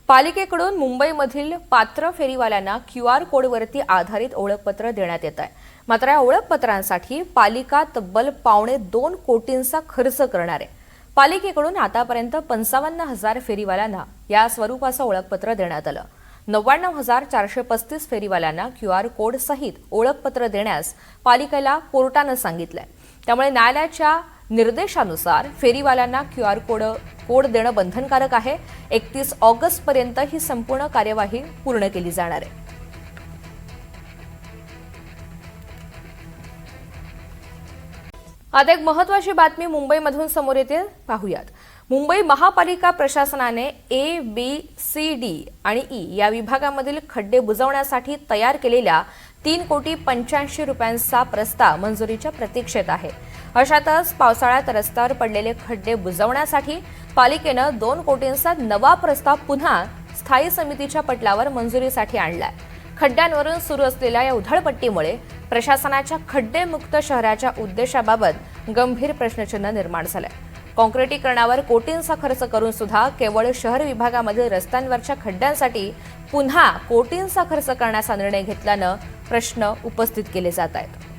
पालिकेकडून मुंबईमधील पात्र फेरीवाल्यांना QR कोडवरती आधारित ओळखपत्र देण्यात येत आहे। मात्र या ओळखपत्रांसाठी पालिका तब्बल 2.25 कोटींचा खर्च करणार आहे। पालिकेकडून आतापर्यंत 55,000 फेरीवाल्यांना या स्वरूपाचं ओळखपत्र देण्यात आलं। 99,435 फेरीवाल्यांना QR कोड सहित ओळखपत्र देण्यास पालिकेला कोर्टानं सांगितलंय। त्यामुळे न्यायालयाच्या निर्देशानुसार फेरीवाल्यांना QR कोड देणं बंधनकारक आहे। 31 ऑगस्ट पर्यंत ही संपूर्ण कार्यवाही पूर्ण केली जाणार आहे। आता एक महत्त्वाची बातमी मुंबईमधून समोर येते, पाहूयात। मुंबई महापालिका प्रशासनाने A, B, C, D आणि E या विभागामधील खड्डे बुजवण्यासाठी तयार केलेल्या 3,85,00,000 रुपयांचा प्रस्ताव मंजुरीच्या प्रतीक्षेत आहे। अशातच पावसाळ्यात रस्त्यावर पडलेले खड्डे बुजवण्यासाठी पालिकेनं 2 कोटींचा नवा प्रस्ताव पुन्हा स्थायी समितीच्या पटलावर मंजुरीसाठी आणलाय। खड्ड्यांवरून सुरू असलेल्या या उधळपट्टीमुळे प्रशासनाच्या खड्डेमुक्त शहराच्या उद्देशाबाबत गंभीर प्रश्नचिन्ह निर्माण झालंय। काँक्रिटीकरणावर कोटींचा खर्च करून सुद्धा केवळ शहर विभागामधील रस्त्यांवरच्या खड्ड्यांसाठी पुन्हा कोटींचा खर्च करण्याचा निर्णय घेतल्यानं प्रश्न उपस्थित केले जात आहेत।